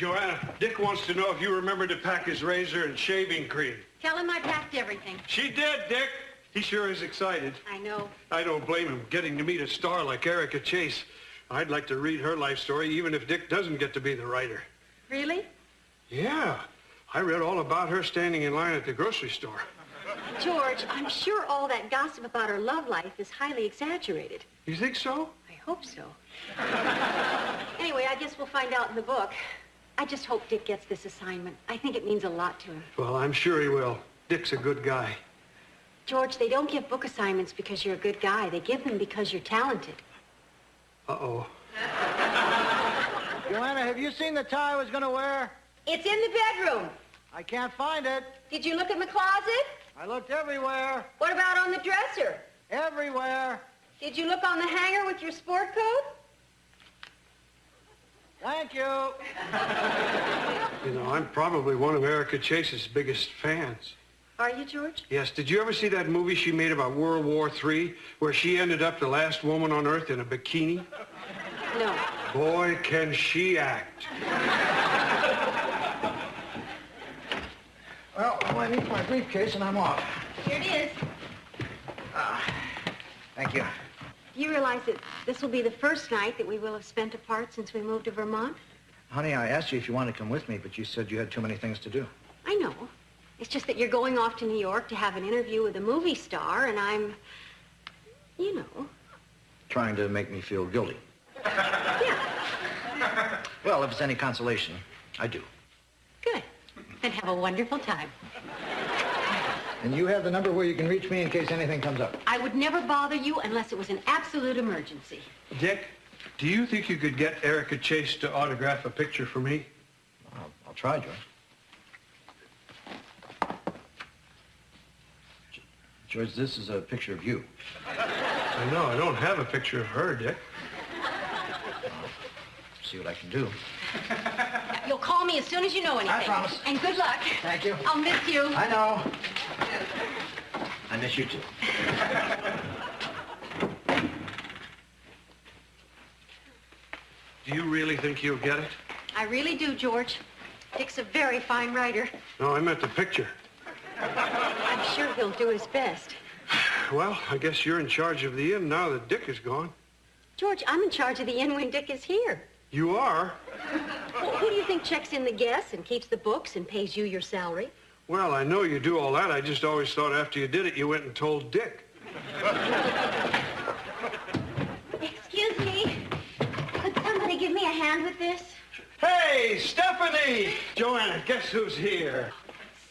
Joanna, Dick wants to know if you remember to pack his razor and shaving cream. Tell him I packed everything. She did, Dick. He sure is excited. I know. I don't blame him. Getting to meet a star like Erica Chase. I'd like to read her life story, even if Dick doesn't get to be the writer. Really? Yeah. I read all about her standing in line at the grocery store. George, I'm sure all that gossip about her love life is highly exaggerated. You think so? I hope so. Anyway, I guess we'll find out in the book. I just hope Dick gets this assignment. I think it means a lot to him. Well, I'm sure he will. Dick's a good guy. George, they don't give book assignments because you're a good guy. They give them because you're talented. Uh-oh. Joanna, have you seen the tie I was going to wear? It's in the bedroom. I can't find it. Did you look in the closet? I looked everywhere. What about on the dresser? Everywhere. Did you look on the hanger with your sport coat? Thank you. You know, I'm probably one of Erica Chase's biggest fans. Are you, George? Yes. Did you ever see that movie she made about World War III, where she ended up the last woman on Earth in a bikini? No. Boy, can she act. Well, I need my briefcase and I'm off. Here it is. Thank you. Do you realize that this will be the first night that we will have spent apart since we moved to Vermont? Honey, I asked you if you wanted to come with me, but you said you had too many things to do. I know. It's just that you're going off to New York to have an interview with a movie star, and I'm, you know. Trying to make me feel guilty. Yeah. Well, if it's any consolation, I do. Good. Then have a wonderful time. And you have the number where you can reach me in case anything comes up. I would never bother you unless it was an absolute emergency. Dick, do you think you could get Erica Chase to autograph a picture for me? I'll try, George. George, this is a picture of you. I know. I don't have a picture of her, Dick. See what I can do. You'll call me as soon as you know anything. I promise. And good luck. Thank you. I'll miss you. I know. I miss you, too. Do you really think you'll get it? I really do, George. Dick's a very fine writer. No, I meant the picture. I'm sure he'll do his best. Well, I guess you're in charge of the inn now that Dick is gone. George, I'm in charge of the inn when Dick is here. You are? Well, who do you think checks in the guests and keeps the books and pays you your salary? Well, I know you do all that. I just always thought after you did it, you went and told Dick. Excuse me. Could somebody give me a hand with this? Hey, Stephanie! Joanna, guess who's here?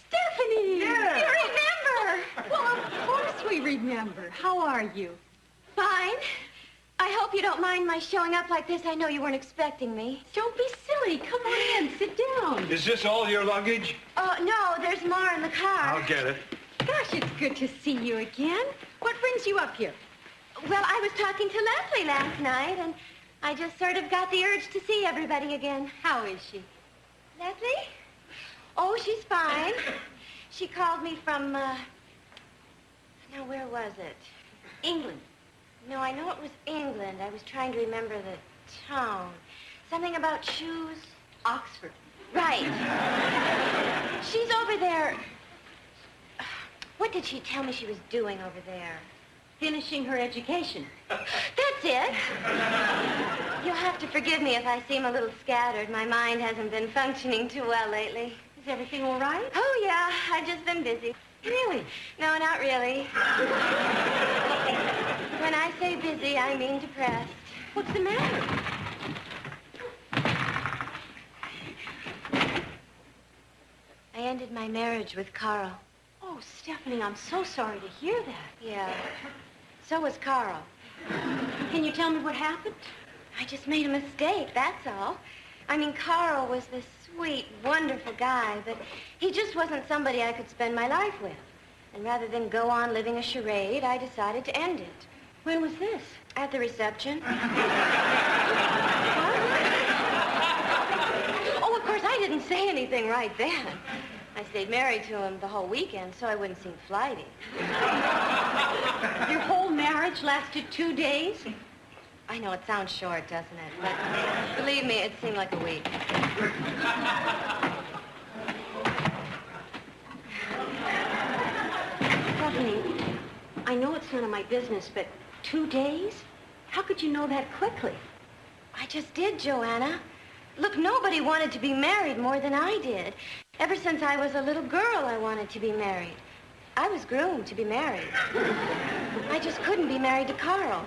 Stephanie! Yeah. You remember? Well, of course we remember. How are you? Fine. I hope you don't mind my showing up like this. I know you weren't expecting me. Don't be silly. Come on in. Sit down. Is this all your luggage? Oh, no, there's more in the car. I'll get it. Gosh, it's good to see you again. What brings you up here? Well, I was talking to Leslie last night, and I just sort of got the urge to see everybody again. How is she? Leslie? Oh, she's fine. She called me from, now, where was it? England. No, I know it was England. I was trying to remember the town. Something about shoes. Oxford. Right. She's over there. What did she tell me she was doing over there? Finishing her education. That's it. You'll have to forgive me if I seem a little scattered. My mind hasn't been functioning too well lately. Is everything all right? Oh, yeah. I've just been busy. Really? No, not really. When I say busy, I mean depressed. What's the matter? I ended my marriage with Carl. Oh, Stephanie, I'm so sorry to hear that. Yeah. So was Carl. Can you tell me what happened? I just made a mistake, that's all. I mean, Carl was this sweet, wonderful guy, but he just wasn't somebody I could spend my life with. And rather than go on living a charade, I decided to end it. When was this? At the reception. Oh, of course, I didn't say anything right then. I stayed married to him the whole weekend so I wouldn't seem flighty. Your whole marriage lasted 2 days? I know it sounds short, doesn't it? But believe me, it seemed like a week. Stephanie, I know it's none of my business, but 2 days? How could you know that quickly? I just did, Joanna. Look, nobody wanted to be married more than I did. Ever since I was a little girl, I wanted to be married. I was groomed to be married. I just couldn't be married to Carl.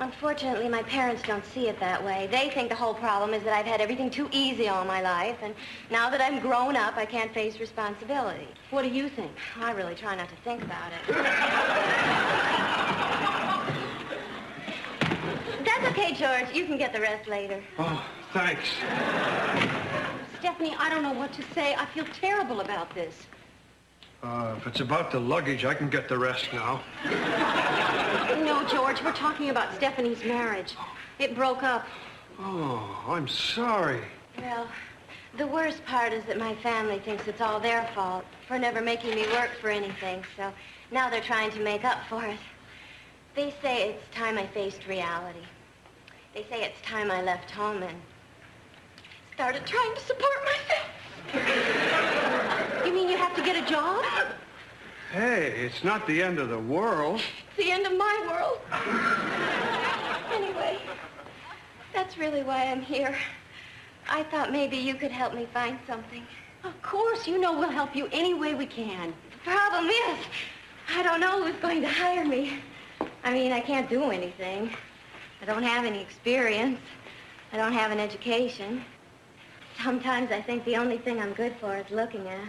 Unfortunately, my parents don't see it that way. They think the whole problem is that I've had everything too easy all my life, and now that I'm grown up, I can't face responsibility. What do you think? I really try not to think about it. That's okay, George. You can get the rest later. Oh, thanks. Stephanie, I don't know what to say. I feel terrible about this. If it's about the luggage, I can get the rest now. No, George, we're talking about Stephanie's marriage. It broke up. Oh, I'm sorry. Well, the worst part is that my family thinks it's all their fault for never making me work for anything, so now they're trying to make up for it. They say it's time I faced reality. They say it's time I left home and started trying to support myself. You mean you have to get a job? Hey, it's not the end of the world. It's the end of my world. Anyway, that's really why I'm here. I thought maybe you could help me find something. Of course, you know we'll help you any way we can. The problem is, I don't know who's going to hire me. I mean, I can't do anything. I don't have any experience. I don't have an education. Sometimes I think the only thing I'm good for is looking at.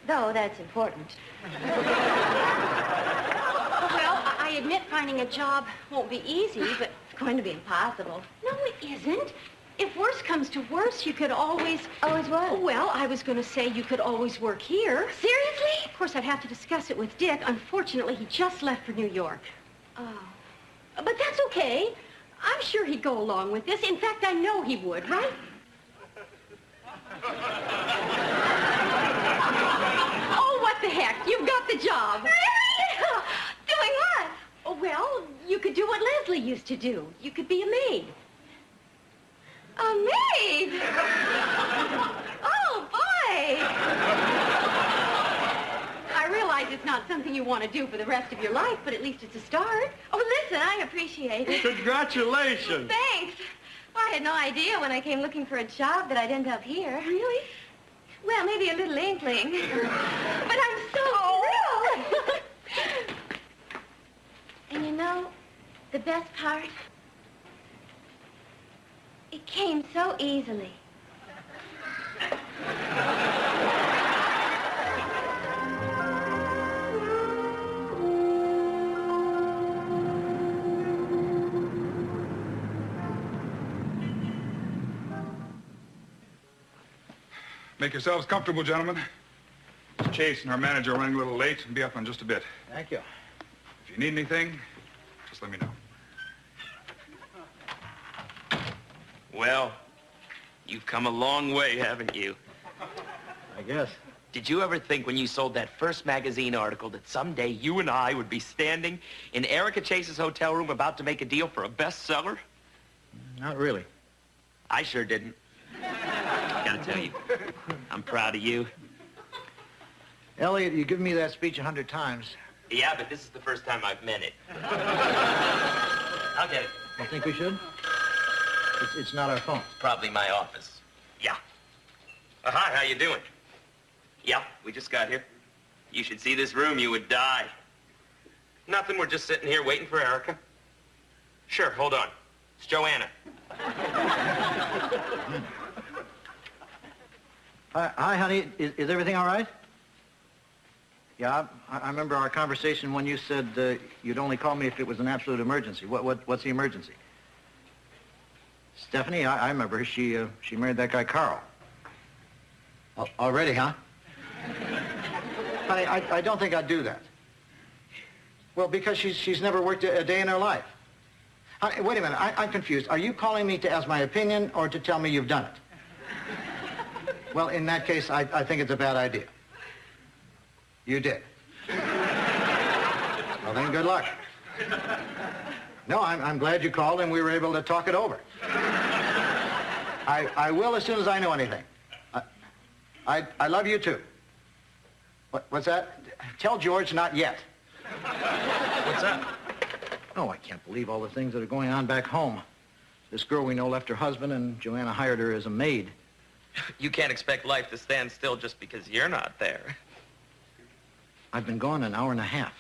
Though that's important. Well, I admit finding a job won't be easy, but... It's going to be impossible. No, it isn't. If worse comes to worse, you could always... Always what? Well, I was going to say you could always work here. Seriously? Of course, I'd have to discuss it with Dick. Unfortunately, he just left for New York. Oh. But that's okay. I'm sure he'd go along with this. In fact, I know he would, right? Oh, what the heck? You've got the job. Really? Doing what? Oh, well, you could do what Leslie used to do. You could be a maid. A maid? Oh, boy! I realize it's not something you want to do for the rest of your life, but at least it's a start. Oh, listen, I appreciate it. Congratulations. Thanks. Well, I had no idea when I came looking for a job that I'd end up here. Really? Well, maybe a little inkling. But I'm so thrilled. And you know, the best part? It came so easily. Make yourselves comfortable, gentlemen. Mr. Chase and our manager are running a little late and be up in just a bit. Thank you. If you need anything, just let me know. Well, you've come a long way, haven't you? I guess. Did you ever think when you sold that first magazine article that someday you and I would be standing in Erica Chase's hotel room about to make a deal for a bestseller? Not really. I sure didn't. Gotta tell you, I'm proud of you. Elliot, you give me that speech 100 times. Yeah, but this is the first time I've meant it. I'll get it. You think we should? It's not our phone. Probably my office. Yeah. Hi, how you doing? Yeah, we just got here. You should see this room, you would die. Nothing, we're just sitting here waiting for Erica. Sure, hold on. It's Joanna. Hi, honey. Is everything all right? Yeah, I remember our conversation when you said you'd only call me if it was an absolute emergency. What's the emergency? Stephanie, I remember her. She married that guy, Carl. Already, huh? Honey, I don't think I'd do that. Well, because she's never worked a day in her life. Honey, wait a minute. I'm confused. Are you calling me to ask my opinion or to tell me you've done it? Well, in that case, I think it's a bad idea. You did. Well, then, good luck. No, I'm glad you called and we were able to talk it over. I will as soon as I know anything. I love you too. What's that? Tell George not yet. What's that? Oh, I can't believe all the things that are going on back home. This girl we know left her husband and Joanna hired her as a maid. You can't expect life to stand still just because you're not there. I've been gone an hour and a half.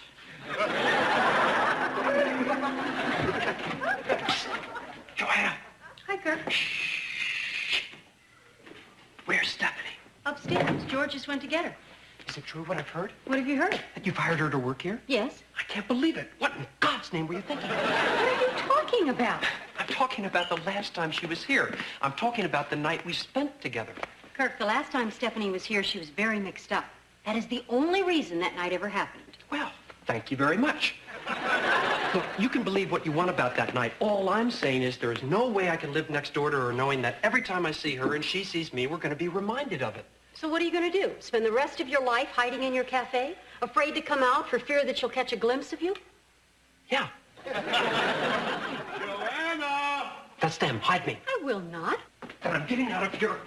Joanna, Hi, Kirk. where's Stephanie? Upstairs. George just went to get her. Is it true what I've heard? What have you heard? That you've hired her to work here? Yes. I can't believe it. What in God's name were you thinking? What are you talking about? I'm talking about the last time she was here. I'm talking about the night we spent together. Kirk, the last time Stephanie was here, she was very mixed up. That is the only reason that night ever happened. Well, thank you very much. Look, you can believe what you want about that night. All I'm saying is there is no way I can live next door to her knowing that every time I see her and she sees me, we're going to be reminded of it. So what are you going to do? Spend the rest of your life hiding in your cafe? Afraid to come out for fear that she'll catch a glimpse of you? Yeah. Joanna! That's them. Hide me. I will not. Then I'm getting out of here,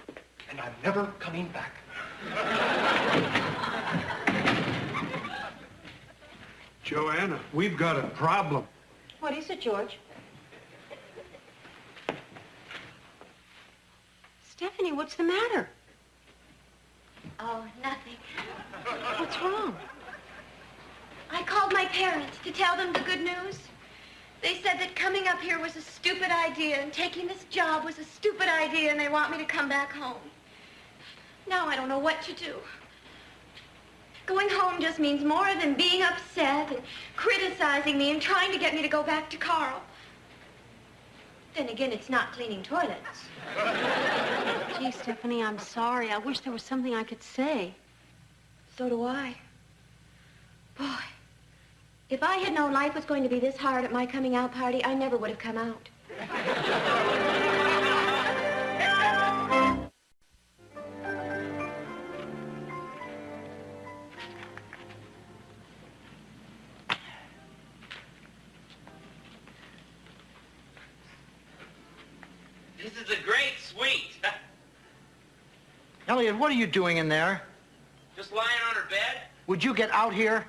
and I'm never coming back. Joanna, we've got a problem. What is it, George? Stephanie, what's the matter? Oh, nothing. What's wrong? I called my parents to tell them the good news. They said that coming up here was a stupid idea and taking this job was a stupid idea and they want me to come back home. Now I don't know what to do. Going home just means more than being upset and criticizing me and trying to get me to go back to Carl. Then again, it's not cleaning toilets. Gee, Stephanie, I'm sorry. I wish there was something I could say. So do I. Boy, if I had known life was going to be this hard at my coming out party, I never would have come out. This is a great suite. Elliot, what are you doing in there? Just lying on her bed? Would you get out here?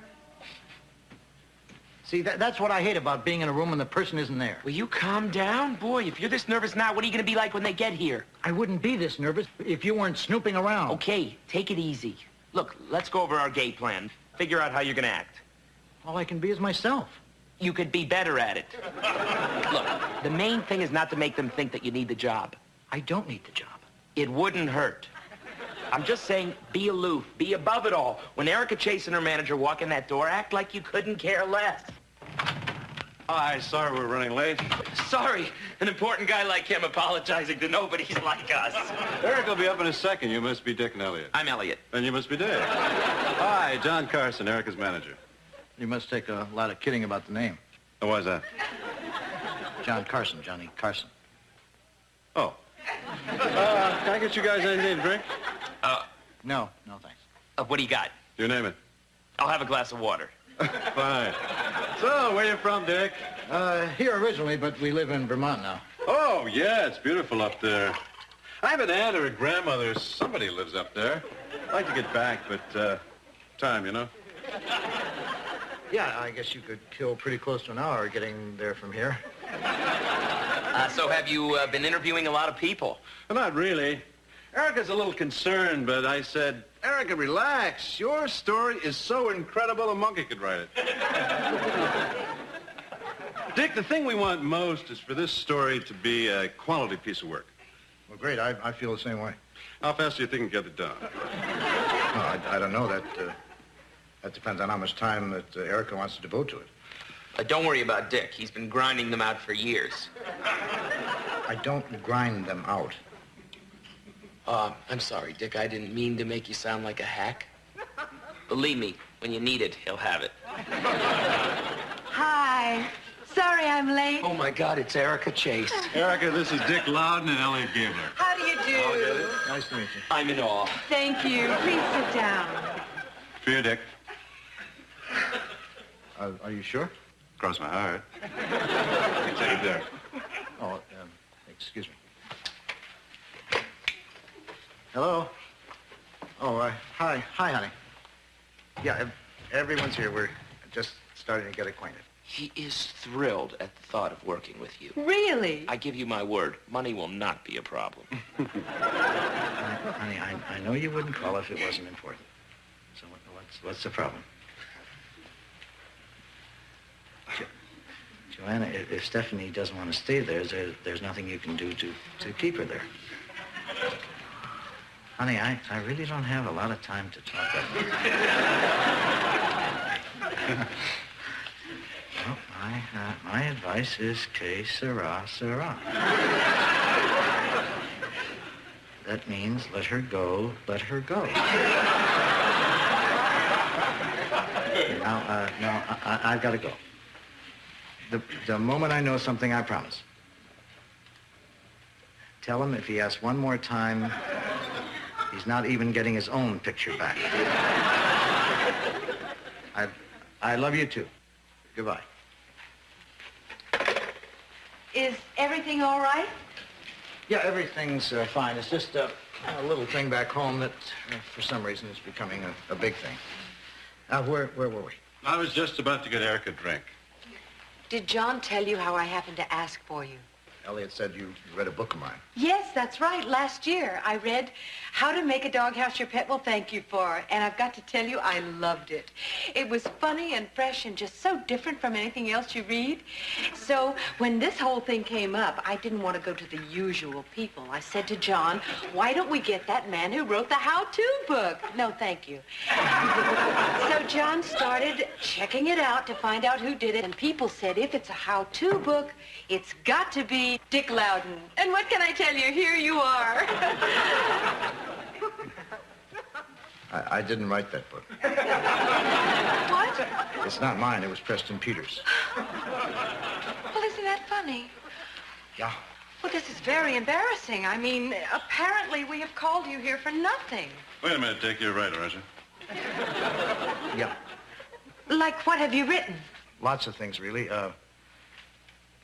See, that's what I hate about being in a room when the person isn't there. Will you calm down? Boy, if you're this nervous now, what are you going to be like when they get here? I wouldn't be this nervous if you weren't snooping around. Okay, take it easy. Look, let's go over our game plan. Figure out how you're going to act. All I can be is myself. You could be better at it. Look, the main thing is not to make them think that you need the job. I don't need the job. It wouldn't hurt. I'm just saying, be aloof, be above it all. When Erica Chase and her manager walk in that door, act like you couldn't care less. Hi, sorry we're running late. Sorry, an important guy like him apologizing to nobodies like us. Eric will be up in a second. You must be Dick and Elliot. I'm Elliot. Then you must be Dave. Hi, John Carson, Erica's manager. You must take a lot of kidding about the name. Oh, why's that? John Carson, Johnny Carson. Oh. Can I get you guys anything to drink? No, thanks. What do you got? You name it. I'll have a glass of water. Fine. So, where you from, Dick? Here originally, but we live in Vermont now. Oh, yeah, it's beautiful up there. I have an aunt or a grandmother. Somebody lives up there. I'd like to get back, but, time, you know? Yeah, I guess you could kill pretty close to an hour getting there from here. So have you been interviewing a lot of people? Well, not really. Erica's a little concerned, but I said, Erica, relax. Your story is so incredible, a monkey could write it. Dick, the thing we want most is for this story to be a quality piece of work. Well, great. I feel the same way. How fast do you think you can get it done? No, I don't know. That depends on how much time that Erica wants to devote to it. Don't worry about Dick. He's been grinding them out for years. I don't grind them out. I'm sorry, Dick. I didn't mean to make you sound like a hack. Believe me, when you need it, he'll have it. Hi. Sorry I'm late. Oh, my God, it's Erica Chase. Erica, this is Dick Loudon and Elliot Gabler. How do you do? Nice to meet you. I'm in awe. Thank you. Please sit down. Fear, Dick. Are you sure? Cross my heart. right there. Oh, excuse me. Hello? Oh, hi, honey. Yeah, everyone's here. We're just starting to get acquainted. He is thrilled at the thought of working with you. Really? I give you my word, money will not be a problem. Honey, I know you wouldn't call if it wasn't important. So what's the problem? Joanna, if Stephanie doesn't want to stay there, there's nothing you can do to keep her there. Honey, I really don't have a lot of time to talk about it. Well, my advice is que sera, sera. That means let her go, let her go. Now, I've got to go. The moment I know something, I promise. Tell him if he asks one more time, he's not even getting his own picture back. I love you too. Goodbye. Is everything all right? Yeah, everything's fine. It's just a little thing back home that, for some reason, is becoming a big thing. Where were we? I was just about to get Eric a drink. Did John tell you how I happened to ask for you? Elliot said you read a book of mine. Yes, that's right. Last year, I read How to Make a Doghouse Your Pet Will Thank You For. And I've got to tell you, I loved it. It was funny and fresh and just so different from anything else you read. So when this whole thing came up, I didn't want to go to the usual people. I said to John, why don't we get that man who wrote the how-to book? No, thank you. So John started checking it out to find out who did it. And people said, if it's a how-to book, it's got to be Dick Loudon. And what can I tell you? Here you are. I didn't write that book. What? It's not mine. It was Preston Peters. Well, isn't that funny? Yeah. Well, this is very embarrassing. I mean, apparently we have called you here for nothing. Wait a minute, Dick. You're right, aren't you? Yeah. Like, what have you written? Lots of things, really.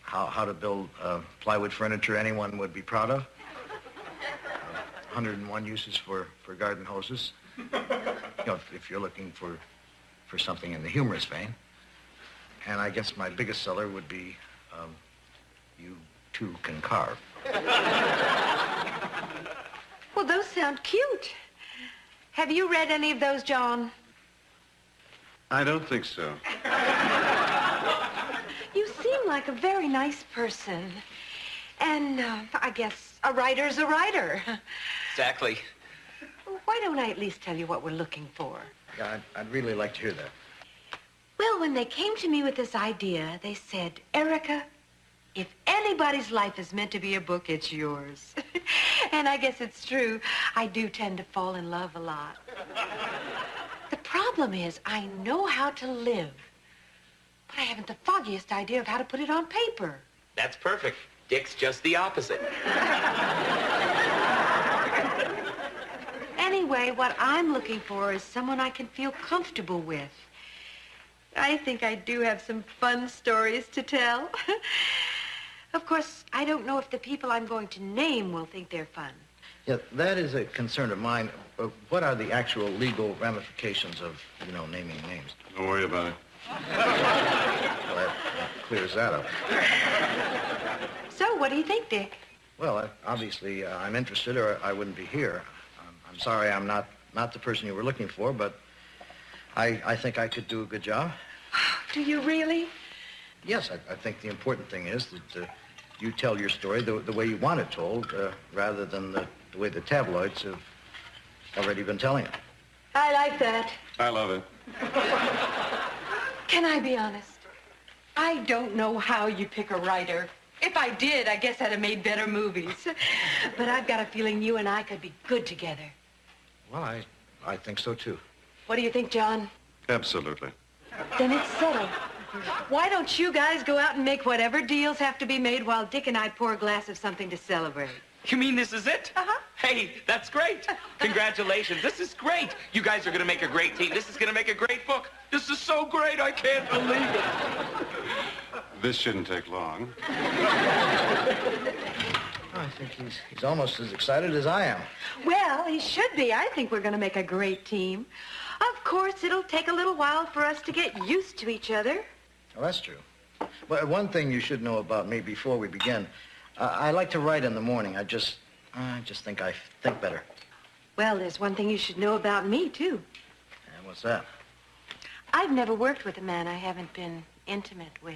How to build plywood furniture anyone would be proud of. 101 uses for garden hoses. You know, if you're looking for something in the humorous vein. And I guess my biggest seller would be You Too Can Carve. Well, those sound cute. Have you read any of those, John? I don't think so. You seem like a very nice person. And I guess a writer's a writer. Exactly. Well, why don't I at least tell you what we're looking for? Yeah, I'd really like to hear that. Well, when they came to me with this idea, they said, Erica, if anybody's life is meant to be a book, it's yours. And I guess it's true. I do tend to fall in love a lot. The problem is I know how to live, but I haven't the foggiest idea of how to put it on paper. That's perfect. Dick's just the opposite. Anyway, what I'm looking for is someone I can feel comfortable with. I think I do have some fun stories to tell. Of course, I don't know if the people I'm going to name will think they're fun. Yeah, that is a concern of mine. What are the actual legal ramifications of, naming names? Don't worry about it. Well, that clears that up. So, what do you think, Dick? Well, obviously, I'm interested or I wouldn't be here. I'm sorry I'm not the person you were looking for, but I think I could do a good job. Do you really? Yes, I think the important thing is that you tell your story the way you want it told, rather than the way the tabloids have already been telling it. I like that. I love it. Can I be honest? I don't know how you pick a writer. If I did, I guess I'd have made better movies. But I've got a feeling you and I could be good together. Well, I think so, too. What do you think, John? Absolutely. Then it's settled. Why don't you guys go out and make whatever deals have to be made while Dick and I pour a glass of something to celebrate? You mean this is it? Uh-huh. Hey, that's great. Congratulations. This is great. You guys are going to make a great team. This is going to make a great book. This is so great. I can't believe it. This shouldn't take long. I think he's almost as excited as I am. Well, he should be. I think we're going to make a great team. Of course, it'll take a little while for us to get used to each other. Well, that's true. But one thing you should know about me before we begin, I like to write in the morning. I just think I think better. Well, there's one thing you should know about me, too. And what's that? I've never worked with a man I haven't been intimate with.